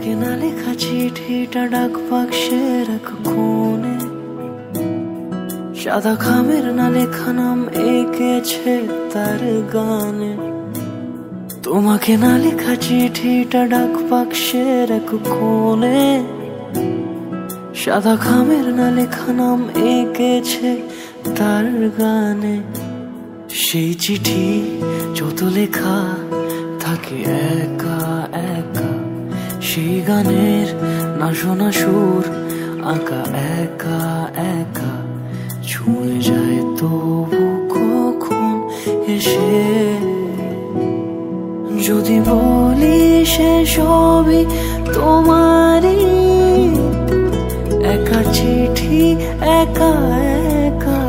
তোমাকে না লেখা চিঠিটা ডাক বাক্সের এক কোণে, সাদা খামের না লেখা নাম এঁকেছে তার গানে। তোমাকে না লেখা চিঠিটা ডাক বাক্সের এক কোণে, সাদা খামের না লেখা নাম এঁকেছে তার গানে। সেই চিঠি যত লেখা থাকে একা একা, সেই গানের না শোনা সুর আঁকা একা একা, ছুঁয়ে যায় তবু কখন এসে। যদি বলি সে সবই তোমারই, একা চিঠি একা একা।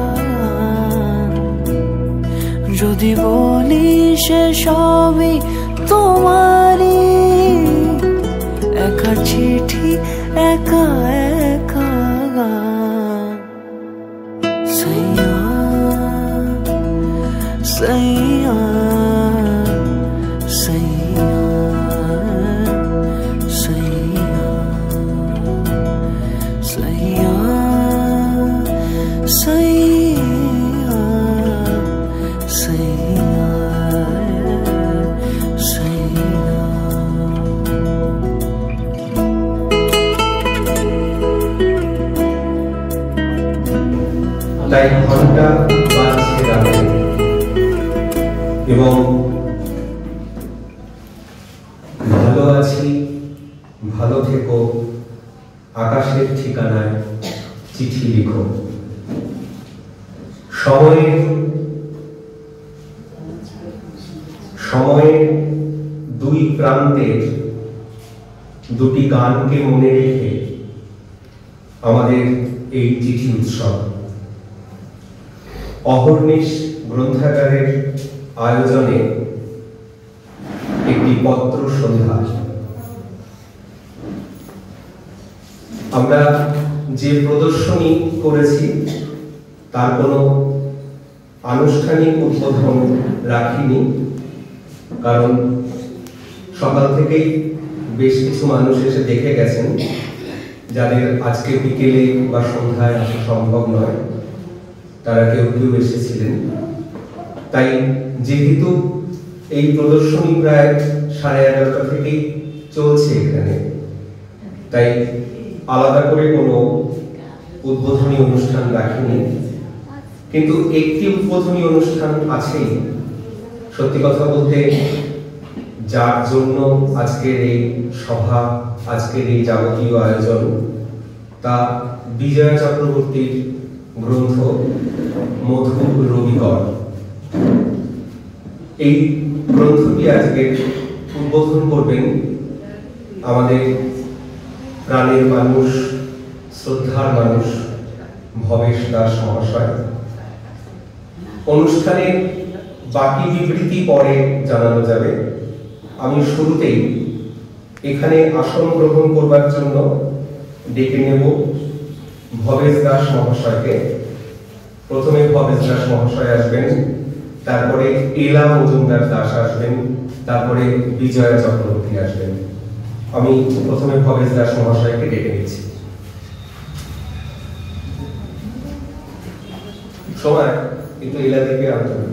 যদি বলি সে সবই তোমারই, একা চিঠি একা একা। সাইয়া সাইয়া সাইয়া সাইয়া সাইয়া সাইয়া সাইয়া সাইয়া। তাই ঘন্টা বাজছে রাতে এবং ভালো আছি ভালো থেকো আকাশের ঠিকানায় চিঠি লিখো। সময়ের দুই প্রান্তের দুটি গানকে মনে রেখে আমাদের এই চিঠি উৎসব। অহর্নিশ গ্রন্থাগারের আয়োজনে একটি পত্র সন্ধ্যা। আমরা যে প্রদর্শনী করেছি তার কোনো আনুষ্ঠানিক উদ্বোধন রাখিনি, কারণ সকাল থেকেই বেশ কিছু মানুষ এসে দেখে গেছেন যাদের আজকে বিকেলে বা সন্ধ্যায় আসা সম্ভব নয়, তারা কেউ কেউ এসেছিলেন। তাই যেহেতু এই প্রদর্শনী প্রায় 11:30 থেকেই চলছে এখানে, তাই আলাদা করে কোনো উদ্বোধনী অনুষ্ঠান রাখিনি। কিন্তু একটি উদ্বোধনী অনুষ্ঠান আছেই। সত্যি কথা বলতে যার জন্য আজকের এই সভা, আজকের এই যাবতীয় আয়োজন, তা বিজয়া চক্রবর্তীর গ্রন্থ মধুর রবিকর। এই গ্রন্থটি আজকে উদ্বোধন করবেন আমাদের প্রাণের মানুষ, শ্রদ্ধার মানুষ ভবেশ দাস মহাশয়। অনুষ্ঠানের বাকি বিবৃতি পরে জানানো যাবে। আমি শুরুতেই এখানে আসন গ্রহণ করবার জন্য ডেকে নেব ভবেশ দাস মহাশয়কে। প্রথমে ভবেশ দাস মহাশয় আসবেন, তারপরে এলা মজুমদার দাস আসবেন, তারপরে বিজয়া চক্রবর্তী আসবেন। আমি প্রথমে ভবেশ দাস মহাশয়কে ডেকে নিচ্ছি। সময় কিন্তু এলা থেকে আনতে হবে।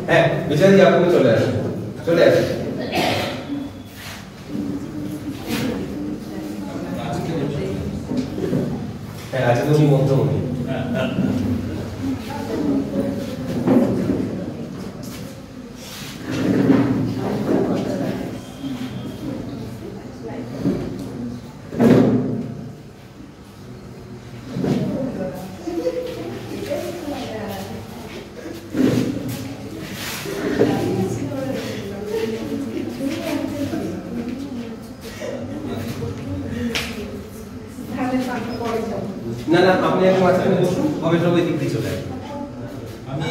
হ্যাঁ বিজয়জি, আপনি চলে আসুন, চলে আসুন। হ্যাঁ আজকে উনি মধ্যমণি। না না, আপনি এক মাঝখানে বসুন, হবে সবাই দিক দিয়ে চলে আসবে। আমি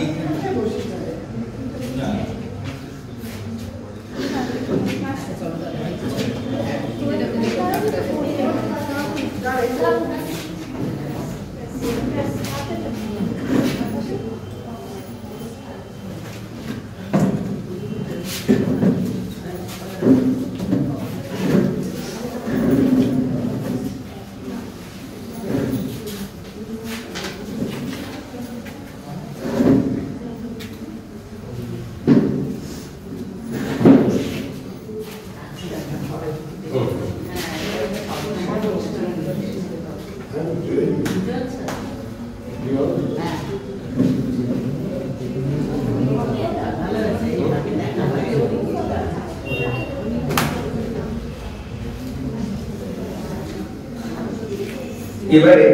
এবারে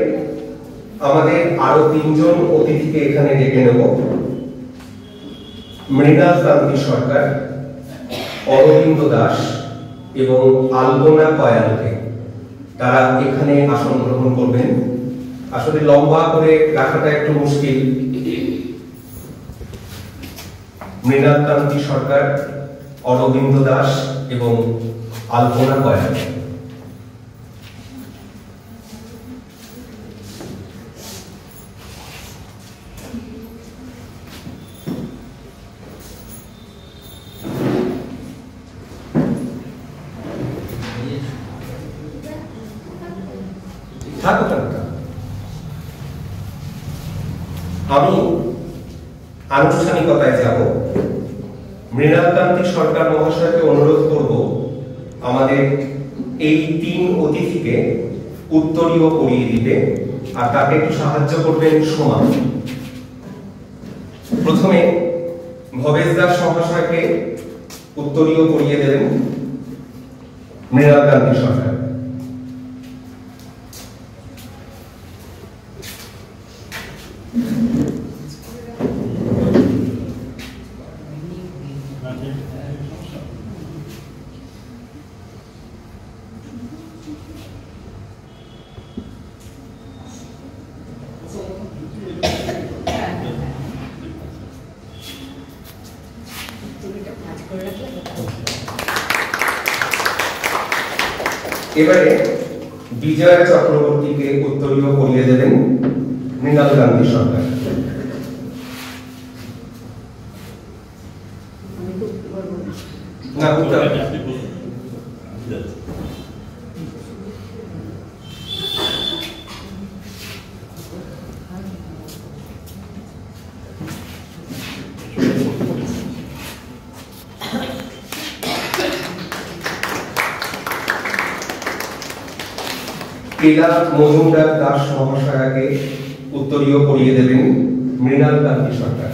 আমাদের আরো তিনজন অতিথিকে এখানে ডেকে নেব। মৃণাল কান্তি সরকার, অরবিন্দ দাস এবং আলপনা কয়ালকে। তারা এখানে আসন গ্রহণ করবেন। আসলে লম্বা করে রাখাটা একটু মুশকিল। মৃণাল কান্তি সরকার, অরবিন্দ দাস এবং আলপনা কয়াল। আমি আনুষ্ঠানিকতায় যাব। মৃণাল কান্তি সরকার মহাশয়কে অনুরোধ করব আমাদের এই তিন অতিথিকে উত্তরীয় পরিয়ে দিতে, আর তাকে একটু সাহায্য করবেন সোমা। প্রথমে ভবেশ দাস মহাশয়কে উত্তরীয় পরিয়ে দেবেন মৃণাল কান্তি সরকার। এবারে বিজয় চক্রবর্তীকে উত্তরীয় পরিয়ে দেবেন মৃণাল কান্তি সরকার। না, কেলা মজুমদার দাস মহাশয়াকে উত্তরীয় পরিয়ে দেবেন মৃণাল কান্তি সরকার।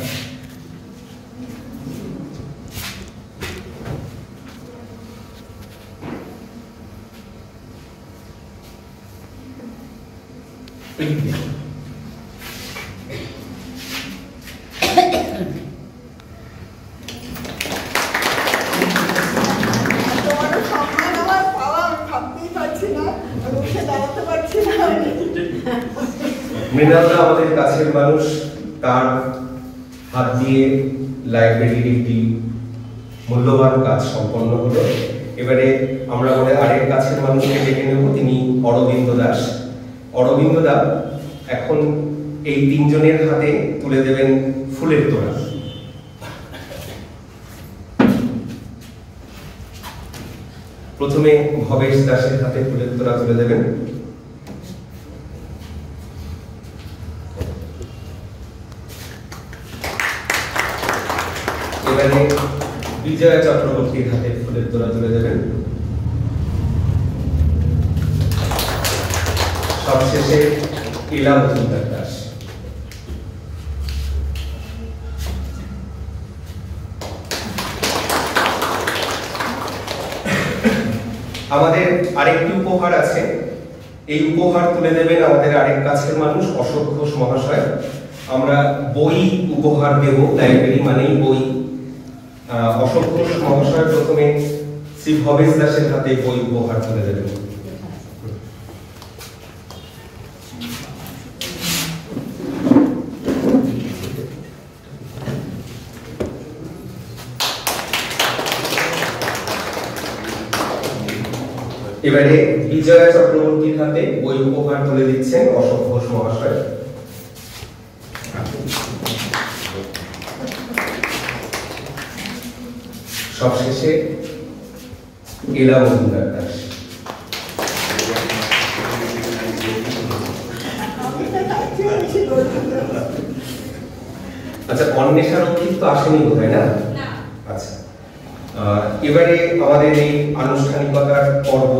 মৃণালদা আমাদের কাছের মানুষ, তার হাত দিয়ে লাইব্রেরির একটি মূল্যবান কাজ সম্পন্ন হলো। এবারে আমরা আমাদের আরেক কাছের মানুষকে ডেকে নেব, তিনি অরবিন্দ দাস। অরবিন্দ দা এখন এই তিনজনের হাতে তুলে দেবেন ফুলের তোড়া। প্রথমে ভবেশ দাসের হাতে ফুলের তোড়া তুলে দেবেন। এবারে বিজয় চক্রবর্তীর হাতে ফুলের তোড়া তুলে দেবেন। সবশেষে কেলা মজুমদার দাস। আমাদের আরেকটি উপহার আছে। এই উপহার তুলে দেবেন আমাদের আরেক কাছের মানুষ অশোক ঘোষ মহাশয়। আমরা বই উপহার দেব, লাইব্রেরি মানেই বই। অশোক ঘোষ মহাশয় প্রথমে শ্রী ভবেশ দাসের হাতে বই উপহার তুলে দেবেন। এবারে বিজয় চক্রবর্তীর হাতে বই উপহার তুলে দিচ্ছেন অশোক ঘোষ মহাশয়। সবশেষে কেলা মজুমদার দাস। আচ্ছা, অন্বেষা রক্ষিত তো আসেনি বোধহয়, না? আচ্ছা, এবারে আমাদের এই আনুষ্ঠানিকতার পর্ব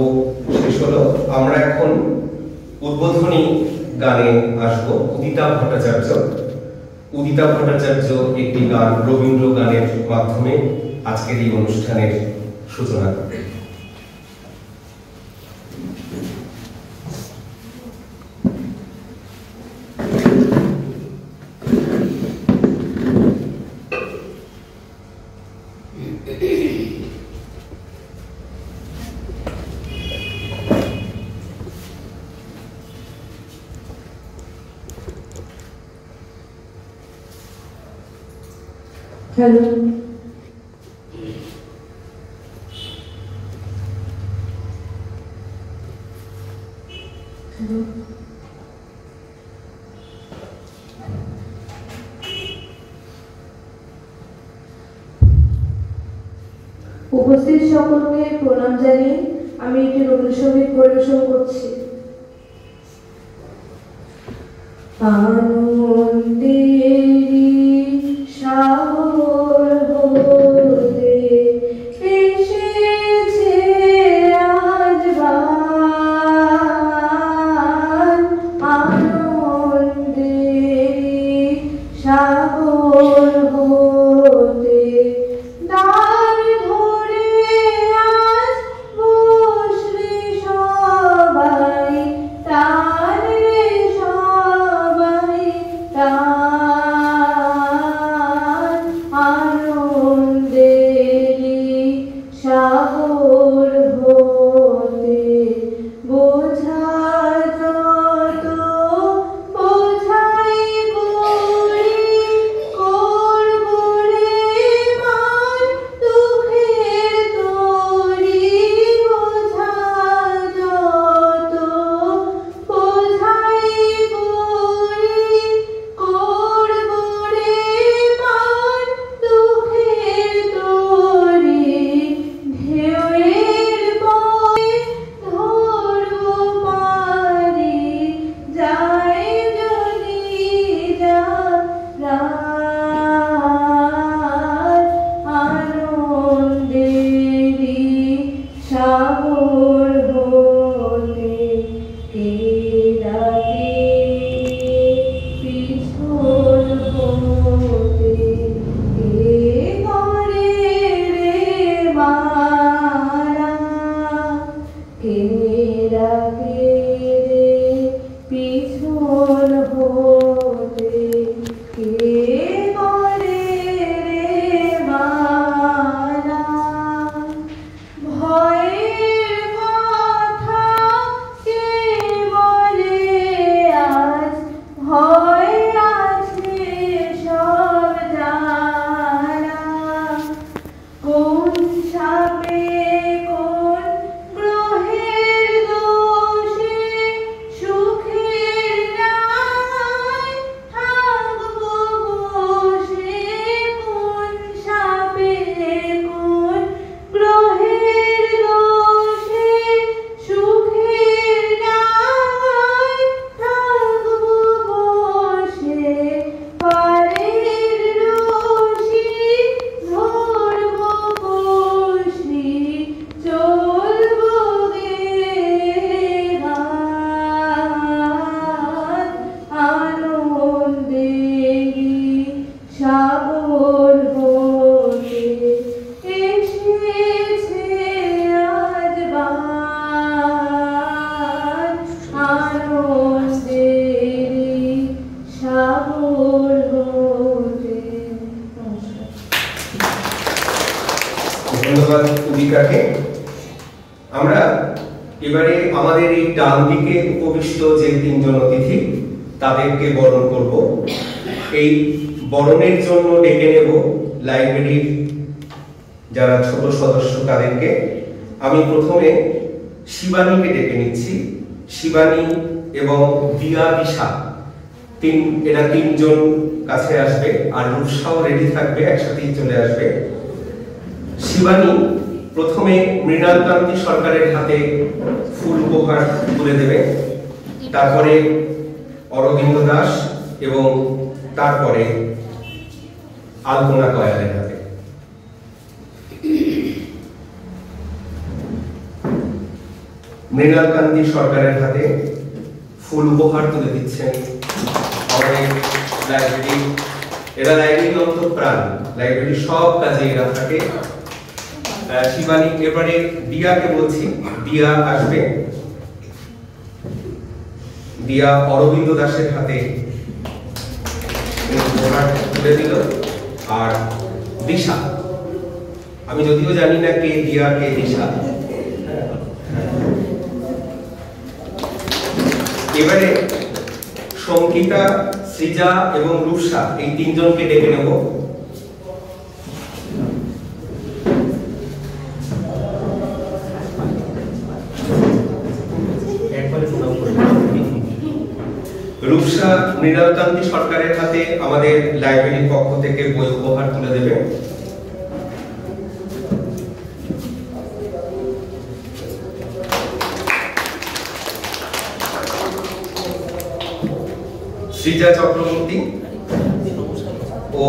শেষ হলো। আমরা এখন উদ্বোধনী গানে আসবো উদিতা ভট্টাচার্য। উদিতা ভট্টাচার্য একটি গান রবীন্দ্র গানের মাধ্যমে আজকের এই অনুষ্ঠানের সূচনা করবে। হ্যালো, উপস্থিত সকলকে প্রণাম জানিয়ে আমি একটি রবীন্দ্রসঙ্গীত পরিবেশন করছি। আনন্দেরি সাগর হতে এসেছে আজ বান, আনন্দেরি সাগর হতে দ্বার ধরে আজ বসবে সবাই, তার রে সবাই তার, আনন্দেরি সাগর হতে বোঝা যত বোঝাই করি করব রে মান, দুঃখের তরি বোঝা যত বোঝাই করি করব রে মান, দুঃখের তরি ঢেউয়ের বয়ে ধরব পারি, যায় যদি যারা আনন্দেরি সাগর হতে কে ডাকে পিছন হতে কে করে রে মারা, কে ডাকে রে পিছন হতে কে করে রে মারা, ভয়ের কথা কে বলে আজ, ভয় আছে সব জানা, কোন সাপে কোন গ্রহের দোষে সুখের নাই থাকবো বসে, কোন সাপে কোন গ্রহের দোষে সুখের নাই থাকবো বসে, পারের রশি ধরবো বসি চলবো গেহাত, আনন্দেরি সাগর হতে এসেছে আজ বান, আনন্দেরি সাগর হতে। নমস্কার। ধন্যবাদ উদিকাকে। আমরা এবারে আমাদের এই ডান দিকে উপবিষ্ট যে তিনজন অতিথি তাদেরকে বরণ করব। এই বরণের জন্য ডেকে নেব লাইব্রেরির যারা ছোট সদস্য তাদেরকে। আমি প্রথমে শিবানীকে ডেকে নিচ্ছি। শিবানী এবং দিয়া দিশা এরা তিনজন কাছে আসবে, আর রূপসাও রেডি থাকবে, একসাথেই চলে আসবে। শিবানী প্রথমে মৃণালকান্তি সরকারের হাতে ফুল উপহার তুলে দেবে, তারপরে অরবিন্দ দাস এবং তারপরে আলপনা কয়ালের হাতে। মৃণালকান্তি সরকারের হাতে ফুল ফুল উপহার তুলে দিচ্ছেন আমাদের লাইব্রেরি। এরা লাইব্রেরির অন্তঃপ্রাণ, লাইব্রেরির সব কাজে এরা থাকে। শিবানী, এবারে দিয়াকে বলছি, দিয়া আসবে। দিয়া অরবিন্দ দাসের হাতে উপহার তুলে দিল। আর দিশা, আমি যদিও জানি না কে দিয়া কে দিশা। এবারে সঙ্গীতা, সৃজা এবং রূপসা এই তিনজনকে ডেকে নেব। রূপসা মৃণালকান্তি সরকারের হাতে আমাদের লাইব্রেরির পক্ষ থেকে বই উপহার তুলে দেবে। সৃজা চক্রবর্তী ও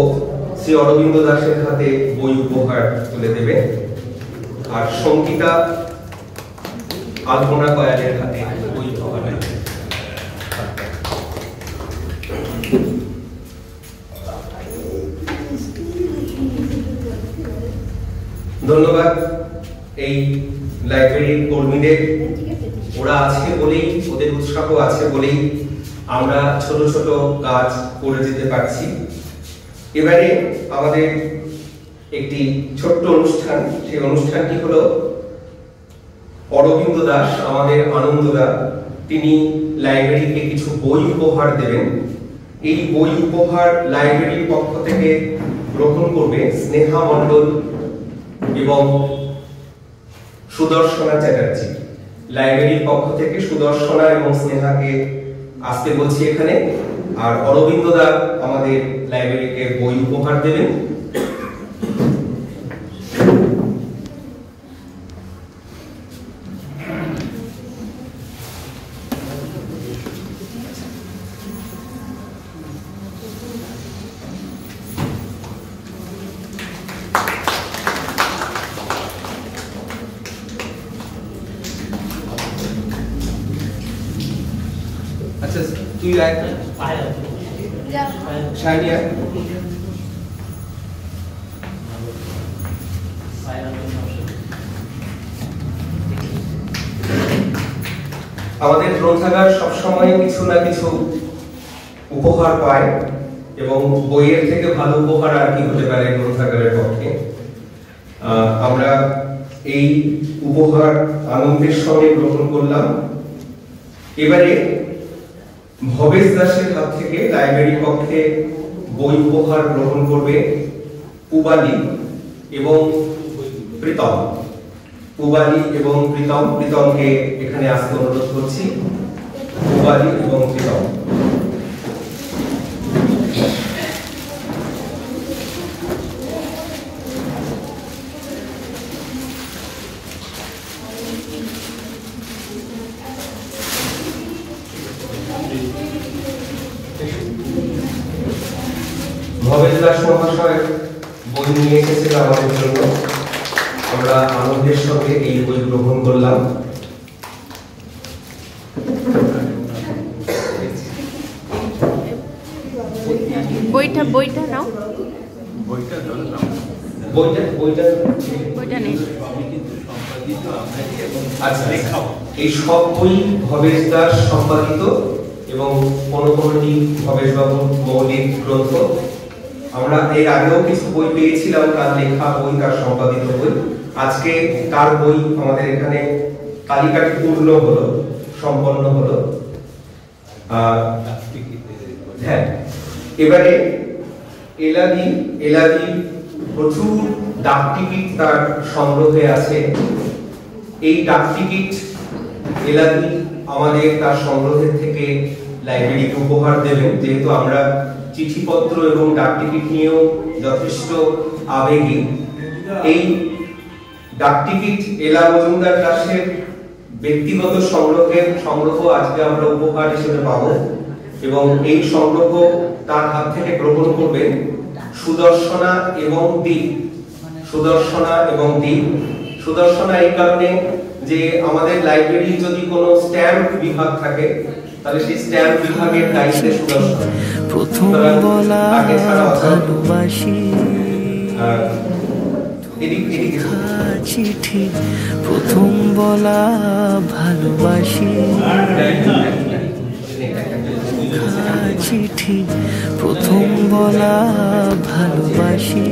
শ্রী অরবিন্দ দাসের হাতে বই উপহার তুলে দেবে। আর সঙ্গীতা আলপনা কয়ালের হাতে বই উপহার দেবে। ধন্যবাদ এই লাইব্রেরির কর্মীদের। ওরা আছে বলেই, ওদের উৎসাহ আছে বলেই আমরা ছোট ছোট কাজ করে যেতে পারছি। এবারে আমাদের একটি ছোট্ট অনুষ্ঠান, সেই অনুষ্ঠানটি হলো অরবিন্দ দাস, আমাদের আনন্দদা, তিনি লাইব্রেরিকে কিছু বই উপহার দেবেন। এই বই উপহার লাইব্রেরির পক্ষ থেকে গ্রহণ করবে স্নেহা মণ্ডল এবং সুদর্শনা চ্যাটার্জি। লাইব্রেরির পক্ষ থেকে সুদর্শনা এবং স্নেহাকে আসতে বলছি এখানে। আর অরবিন্দ দা আমাদের লাইব্রেরিকে বই উপহার দেবেন। আচ্ছা, তুই আয়, শাইনি আয়। আমাদের গ্রন্থাগার সবসময় কিছু না কিছু উপহার পায়, এবং বইয়ের থেকে ভালো উপহার আর কি হতে পারে গ্রন্থাগারের পক্ষে। আমরা এই উপহার আনন্দের সঙ্গে গ্রহণ করলাম। এবারে ভবেশ দাসের হাত থেকে লাইব্রেরির পক্ষে বই উপহার গ্রহণ করবে পুবালি এবং প্রীতম। পুবালি এবং প্রীতম, প্রীতমকে এখানে আসতে অনুরোধ করছি। পুবালি এবং প্রীতম। ভবেশ দাস মহাশয় বই নিয়ে এসেছেন আমাদের জন্য। আমরা আনন্দের সঙ্গে এই বই গ্রহণ করলাম। বইটা নাও, বইটা নেই। আচ্ছা, এই সব বই ভবেশ দাস সম্পাদিত এবং কোনটি ভবেশ বাবুর মৌলিক গ্রন্থ। আমরা এর আগেও কিছু বই পেয়েছিলাম, তার লেখা বই, তার সম্পাদিত বই। আজকে তার বই আমাদের এখানে তালিকাটি পূর্ণ হলো, সম্পন্ন হলো। হ্যাঁ, এবারে এলাদি প্রচুর ডাক টিকিট তার সংগ্রহে আছে। এই ডাক টিকিট এলাদি আমাদের তার সংগ্রহের থেকে লাইব্রেরিকে উপহার দেবেন। যেহেতু আমরা চিঠিপত্র এবং ডাক টিকিট নিয়েও যথেষ্ট আবেগী, এই ডাক টিকিট এলা মজুমদার দাসের ব্যক্তিগত সংগ্রহ আজকে আমরা উপহার হিসেবে পাবো, এবং এই সংগ্রহ তার হাত থেকে গ্রহণ করবেন সুদর্শনা এবং দীপ। সুদর্শনা এই কারণে যে আমাদের লাইব্রেরির যদি কোনো স্ট্যাম্প বিভাগ থাকে, তাহলে সেই স্ট্যাম্প বিভাগের দায়িত্বে সুদর্শন। প্রথম বলা ভালোবাসি, চিঠি প্রথম বলা ভালোবাসি, চিঠি প্রথম বলা ভালোবাসি।